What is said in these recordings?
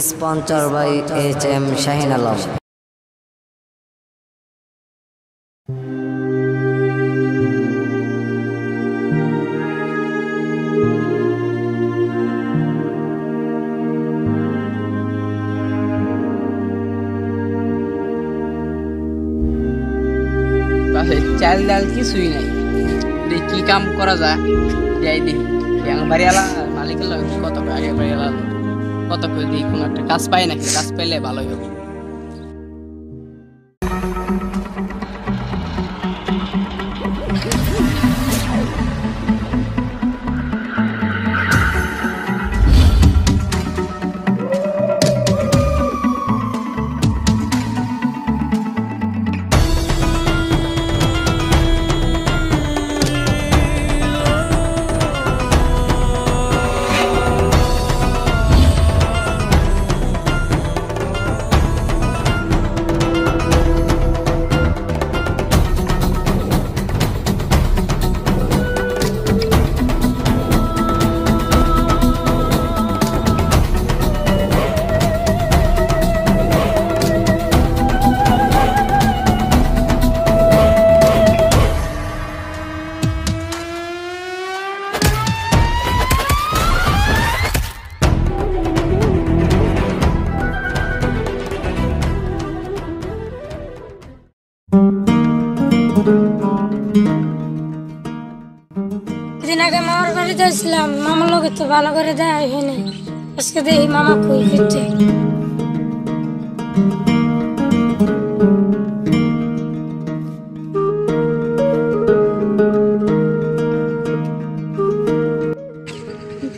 Sponsor by HM Shahin Alam. চাল ডাল কিছুই নাই, কি কাম করা যায় যাই দেখি। বাড়িওয়ালা মালিক কত আগে বাড়িওয়ালা কত করে দিই, কোনো একটা কাজ পাই নাকি, কাজ পাইলে ভালোই হবে। দিন আগে মামার বাড়িতে আসলাম, মামার লোকের তো ভালো করে দেয় হয়নি। আজকে দেখি মামা কই ফিরছে।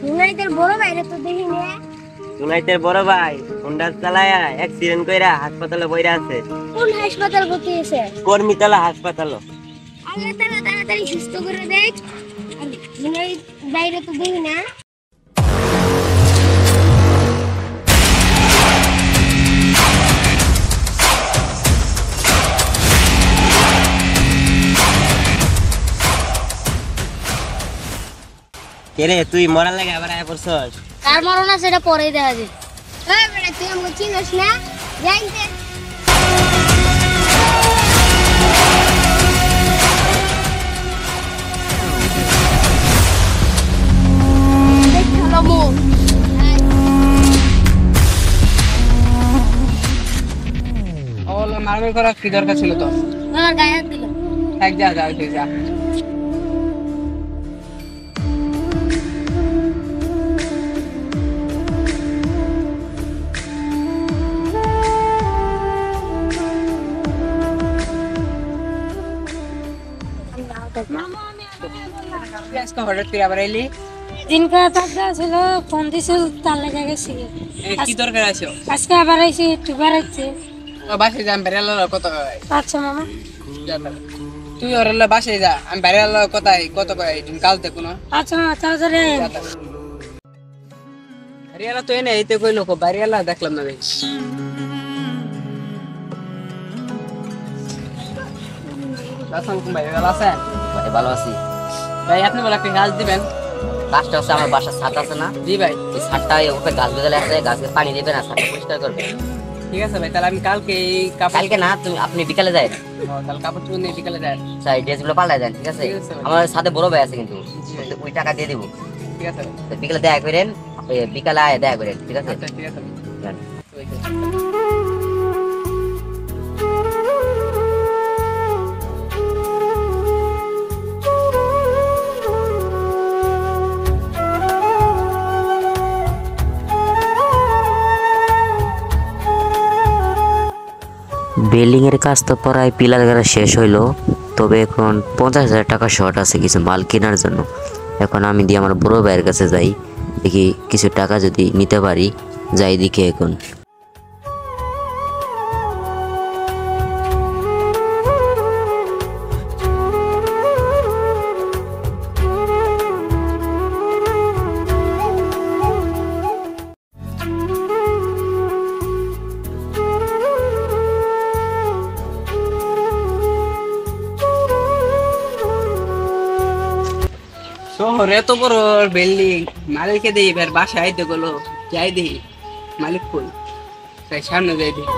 জুনাইদের বড় ভাইরে তো দেখি না। জুনাইদের বড় ভাই হোন্ডা চালায়া অ্যাক্সিডেন্ট কইরা হাসপাতালে বইরা আছে। কোন হাসপাতাল ভর্তি হয়েছে? কর্মীতলা হাসপাতাল। আল্লাহ তাআলা তাড়াতাড়ি সুস্থ করে দেয়। জুনাই বাইরে তো দেখি না। কেরে তুই মরার লাগে আবার আয়া পড়ছস? কার মরণ আছে এটা পরেই দেখা যায়। এই বেটা তুই আমাকে চিনিস না? জানতে দেখলামো। ওলা মারবে করা কি দরকার ছিল তো? আমার গায়ে হাত দিল। এক যা যা যা। হঠাৎ করে আবার এলি? দিনকার টাকা ছিল, ফোন দিছিল, তার লেগে গেছি। কি দরকার আছে? আজকে আবার আইছি, একটু বেড়াইছে। বাসায় যা, আমি বেরিয়াল কত। আচ্ছা মামা, তুই ওর বাসায় যা, আমি বেরিয়াল কোথায় কত কয় তুমি কাল দেখো না। আচ্ছা মামা তাড়াতাড়ি। বাড়িওয়ালা তো এনে এইতে কইলো, বাড়িওয়ালা দেখলাম না। বেশ ভালো আছি ভাই, আপনি বলে একটা গাছ দিবেন। গাছটা হচ্ছে আমার বাসার ছাদ আছে না, জি ভাই। এই ছাদটা উপরে গাছ বেজালে আছে, গাছকে পানি দেবে না, ছাদটা পরিষ্কার করবে। ঠিক আছে ভাই, তাহলে আমি কালকে এই কালকে না, আপনি বিকালে যায়, তাহলে কাপড় চোপড় নিয়ে বিকালে যাই। সেই ড্রেসগুলো পাল্টায় দেন, ঠিক আছে? ঠিক আছে ভাই। আমার সাথে বড় ভাই আছে কিন্তু, ওই টাকা দিয়ে দিব। ঠিক আছে ভাই। তো বিকালে দেখা করেন, বিকালে আয় দেখা করেন, ঠিক আছে? আচ্ছা ঠিক আছে ভাই। যান। বিল্ডিং এর কাজ তো প্রায় পিলার গাড়া শেষ হইলো, তবে এখন 50,000 টাকা শর্ট আছে কিছু মাল কেনার জন্য। এখন আমি দিয়ে আমার বড় ভাইয়ের কাছে যাই, দেখি কিছু টাকা যদি নিতে পারি, যাই দিকে এখন। শহরে এত বড় বিল্ডিং, মালিককে দিই এবার বাসায় আইতে গেলো, যাই দিই মালিক কই, তাই সামনে যাই দিই।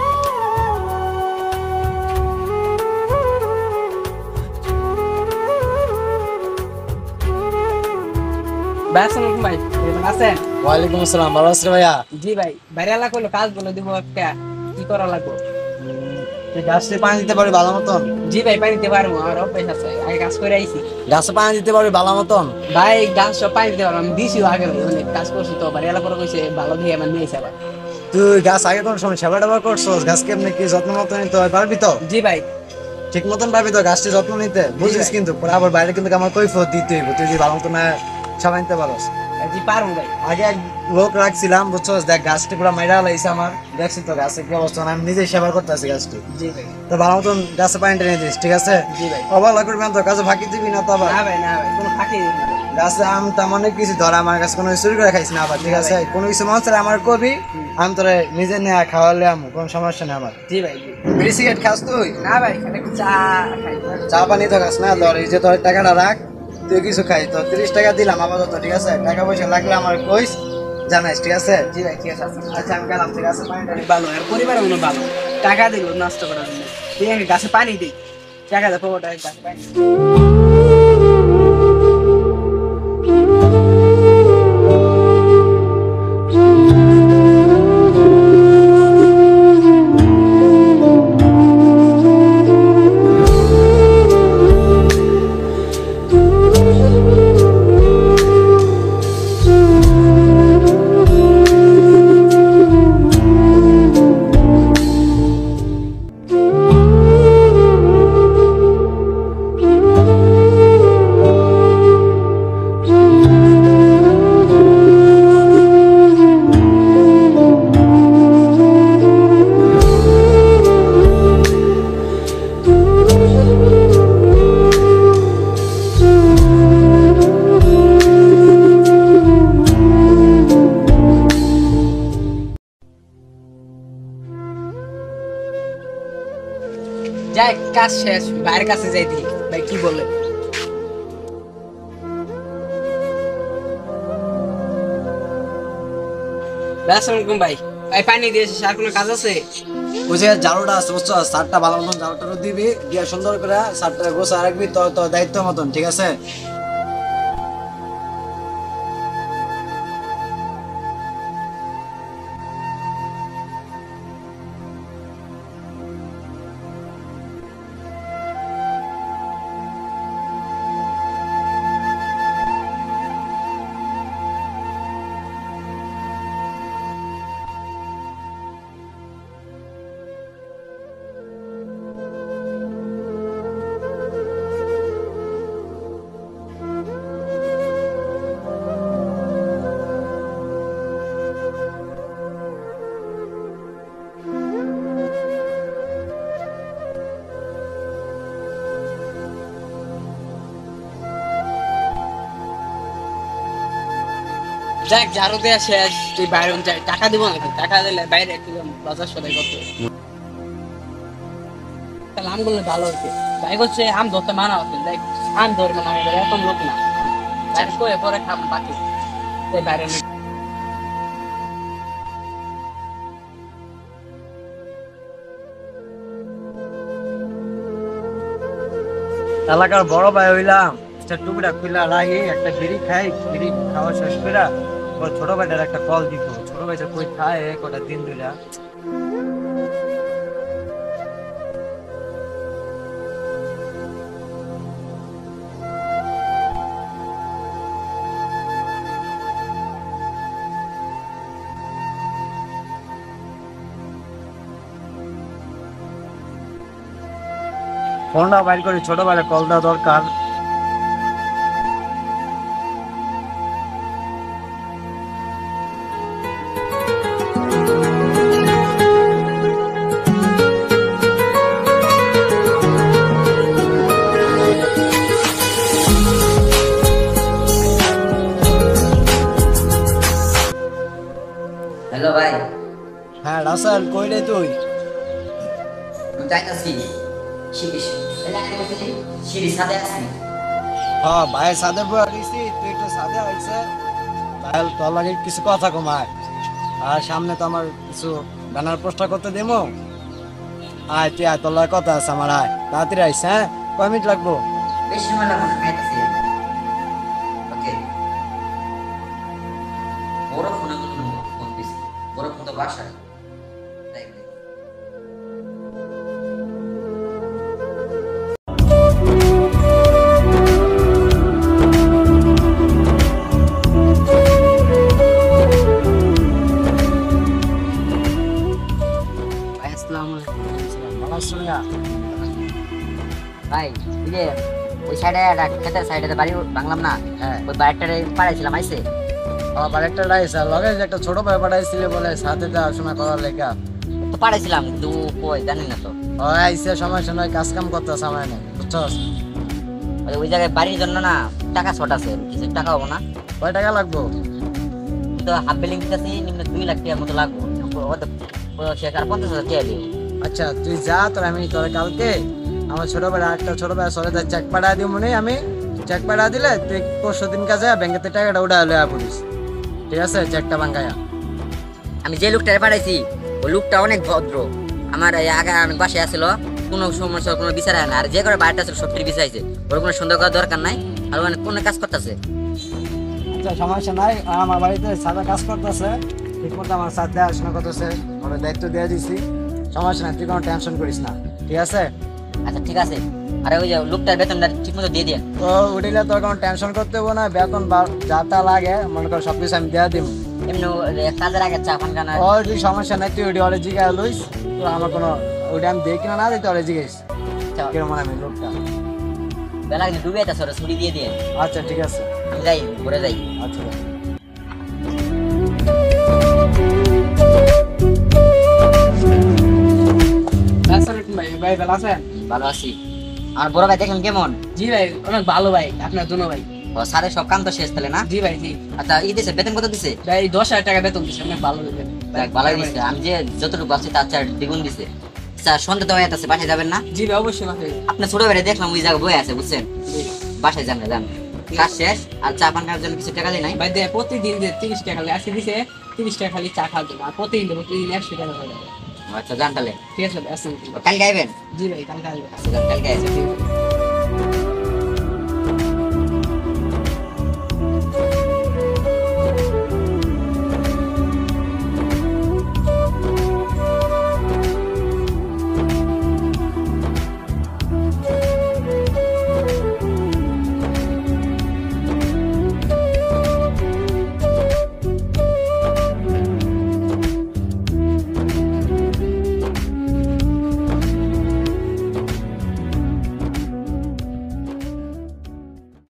ভাই আসসালামু ভাই, কেমন আছেন? ওয়ালাইকুম আসসালাম, ভালো আছেন ভাইয়া? জি ভাই, বাইরে এলাকা হলো কাজ বলে দিব একটা, কি করা লাগবে? তুই গাছে পানি দিতে পারবি ভালো মতন? জি ভাই, পানি দিতে পারবো, আমার অভ্যাস আছে, আগে কাজ করে আইছি। গাছে পানি দিতে পারবি ভালো মতন? ভাই গাছ সব পানি দিতে পারবো, আমি দিছিও আগে ভাই, অনেক কাজ করছি তো, বাড়ি এলাকা কইছে ভালো দিয়ে আমার নিয়েছে আবার। তুই গাছ আগে কোন সময় সেবা টেবা করছস? গাছ কেমনে কি যত্ন মতো নিতে হয় পারবি তো? জি ভাই। ঠিক মতন পারবি তো গাছটি যত্ন নিতে? বুঝিস ভাই। কিন্তু পরে আবার বাইরে কিন্তু আমার কৈফিয়ত দিতে হইব, তুই যদি ভালো মতো না সেবা নিতে পারস। জি পারবো ভাই। আগে এক লোক রাখছিলাম বুঝছস, দেখ গাছটি পুরো মাইরা লাইছে আমার, দেখছি তো গাছে কি অবস্থা, আমি নিজেই সেবা করতেছি গাছটি। জি ভাই। তো ভালো মতন গাছে পানি টেনে দিস, ঠিক আছে? জি ভাই। অবহেলা করবি না তো, গাছে ফাঁকি দিবি না তো আবার। না ভাই, না ভাই, কোনো ফাঁকি দিই না। গাছে আম তেমন অনেক কিছু ধর, আমার কাছে কোনো চুরি করে খাইছি না আবার, ঠিক আছে? কোনো কিছু মন চাইলে আমার কবি, আমি তোরে নিজে নেয়া খাওয়ালে আমি কোনো সমস্যা নেই আমার। জি ভাই। জি। বিড়ি সিগারেট খাস তুই? না ভাই, খালি একটু চা খাই। চা পানি তো খাস না? ধর এই যে তোর টাকাটা রাখ, তুই কিছু খাই, তো 30 টাকা দিলাম আপাতত, ঠিক আছে? টাকা পয়সা লাগলে আমার কইস, জানাইস, ঠিক আছে? জি ভাই, ঠিক আছে। আচ্ছা আমি গেলাম, ঠিক আছে? পানিটা নে। ভালো, আর পরিবারের মনে ভালো, টাকা দিল নষ্ট করার জন্য, ঠিক আছে? গাছে পানি দিই, টাকা দেবো, ওটা গাছে পানি। যাই, কাজ শেষ, ভাইয়ের কাছে যাই দিই, ভাই কি বলে। আসসালামু ভাই, ভাই পানি দিয়েছে, আর কোনো কাজ আছে? বুঝে ঝাড়ুটা আছে বুঝছো, সারটা ভালো মতন ঝাড়ুটা দিবি, দিয়ে সুন্দর করে সারটা গোছা রাখবি, তোর তোর দায়িত্ব মতন, ঠিক আছে? যাক, ঝাড়ু দেওয়া শেষ, তুই বাইরে যাই, টাকা দিব নাকি? টাকা দিলে বাইরে একটু বাজার সদাই করতে হবে। তাহলে আমগুলো ভালো হচ্ছে, ভাই হচ্ছে আম ধরতে মানা হচ্ছে, দেখ আম ধরবে না, আমাদের এত লোক না, বাইরে করে পরে খাম বাকি, তাই বাইরে নেই। এলাকার বড় ভাই হইলাম, একটা টুকরা খুলা রাখি, একটা বিড়ি খাই, বিড়ি খাওয়া শেষ করে ওর ছোট ভাইটার একটা কল দিত, ছোট ভাইটা কই খায় কটা দিন ধরে। ফোনটা বাইর করি, ছোট ভাইয়ের কল দেওয়া দরকার। হ্যালো ভাই, হ্যাঁ রাসেল, কই রে তুই? আমি যাইতাছি সিঁড়ি, সিঁড়ি ছাদে আছি। হ্যাঁ ভাই সাদে বয়া দিছি, তুই একটু সাদে আইছে ভাই, তোর লাগে কিছু কথা কমায়। আর সামনে তো আমার কিছু গানার প্রশ্ন করতে দেবো। আয় তুই আয়, তোর লাগে কথা আছে আমার, আয় তাড়াতাড়ি আইস। হ্যাঁ, কয় মিনিট লাগবো? বেশি সময় লাগবে না, খাইতেছি। ওকে, বড় ফোনে ফোন দিছি, বড় ফোন তো বাসায়। তাই বলে। ভাই আসসালামু আলাইকুম। ভালো আছো না? ভাই এই যে ওই সাইডে খেতের সাইডে বাড়ি বাংলাম না, হ্যাঁ, ওই বাড়িটারে পাড়াইছিলাম, আইছে। আমার বাড়িটা রাইছে, আর লগে যে একটা ছোট ভাই পাঠাইছিলে বলে সাথে দেখাশোনা করার লেগা। তো পাড়াইছিলাম কিন্তু কই জানি না তো। ও আইসে, সমস্যা নয়, কাজ কাম করতে সময় নেই, বুঝছস? ওই জায়গায় বাড়ির জন্য না টাকা শর্ট আছে, কিছু টাকা হবো না। কয় টাকা লাগবো? কিন্তু হাফ বিল্ডিং দিতেছি, নিম্ন 2 লাখ টাকার মতো লাগবো। শেষ আর 50,000 টাকা দিও। আচ্ছা তুই যা, তোর আমি তোর কালকে আমার ছোট ভাই একটা ছোট ভাই সরে চেক পাঠা দিব, মনে আমি চেক পাঠা দিলে তুই পরশু দিন কাজে ব্যাংকেতে টাকাটা উঠা লয়া পড়িস, ঠিক আছে? চেকটা বাঙ্গায়া। আমি যে লোকটারে পাঠাইছি ওই লোকটা অনেক ভদ্র, আমার এই আগে অনেক বাসায় আসছিল, কোনো সমস্যা কোনো বিচার হয় না। আর যে করে বাড়িটা ছিল সব ফ্রি বিচারাইছে, ওর কোনো সুন্দর করার দরকার নাই। আর ওখানে কোনো কাজ করতেছে। আচ্ছা সমস্যা নাই, আমার বাড়িতে সাদা কাজ করতেছে, ঠিক মতো আমার সাথে দেখাশোনা করতেছে, ওর দায়িত্ব দিয়ে দিছি, সমস্যা নাই, তুই কোনো টেনশন করিস না, ঠিক আছে? আচ্ছা ঠিক আছে। আর ওই যে লোকটার বেতনটা ঠিক মতো দিয়ে দিয়ে। তো উঠিলে তোর কোনো টেনশন করতে হবো না, বেতন যা তা লাগে মনে কর সবকিছু আমি দিয়ে দিব। এমনি কাজের আগে চা পান খানা। ওই তুই সমস্যা নাই, তুই ওটি অলে জিগা লইস, তো আমার কোনো ওইটা আমি দেখি না দিতে অলে জিগাইস কেমন আমি লোকটা। বেলা কিন্তু ডুবে যাচ্ছে, ওরা ছুটি দিয়ে দিয়ে। আচ্ছা ঠিক আছে, আমি যাই, ঘুরে যাই। আচ্ছা। আসসালামু আলাইকুম ভাই। ভাই ভালো আছেন? ভালো আছি। আর বড় ভাই দেখেন কেমন? জি ভাই অনেক ভালো ভাই, আপনার জন্য ভাই। ও স্যারের সব কাম তো শেষ তাহলে না? জি ভাই জি। আচ্ছা ই দিছে, বেতন কত দিছে? ভাই 10,000 টাকা বেতন দিচ্ছে, অনেক ভালো দিচ্ছে। দেখ ভালোই দিছে, আমি যে যতটুকু আছে তার চার দ্বিগুণ দিছে। স্যার সন্ধ্যা তো হয়ে আছে, বাসায় যাবেন না? জি ভাই অবশ্যই মাফে। আপনার ছোট ভাই দেখলাম ওই জায়গায় বয়ে আছে, বুঝছেন? বাসায় যান না, যান। কাজ শেষ। আর চা পান খাওয়ার জন্য কিছু টাকা দেয় নাই? ভাই দে প্রতিদিন যে 30 টাকা খালি আসি দিছে, 30 টাকা খালি চা খাওয়ার জন্য, আর প্রতিদিন 100 টাকা করে দেবে। আচ্ছা যান তাহলে। ঠিক আছে ভাই, আসসালামু আলাইকুম। কালকে আইবেন? জি ভাই কালকে আসবে। আচ্ছা যান, কালকে আসবেন।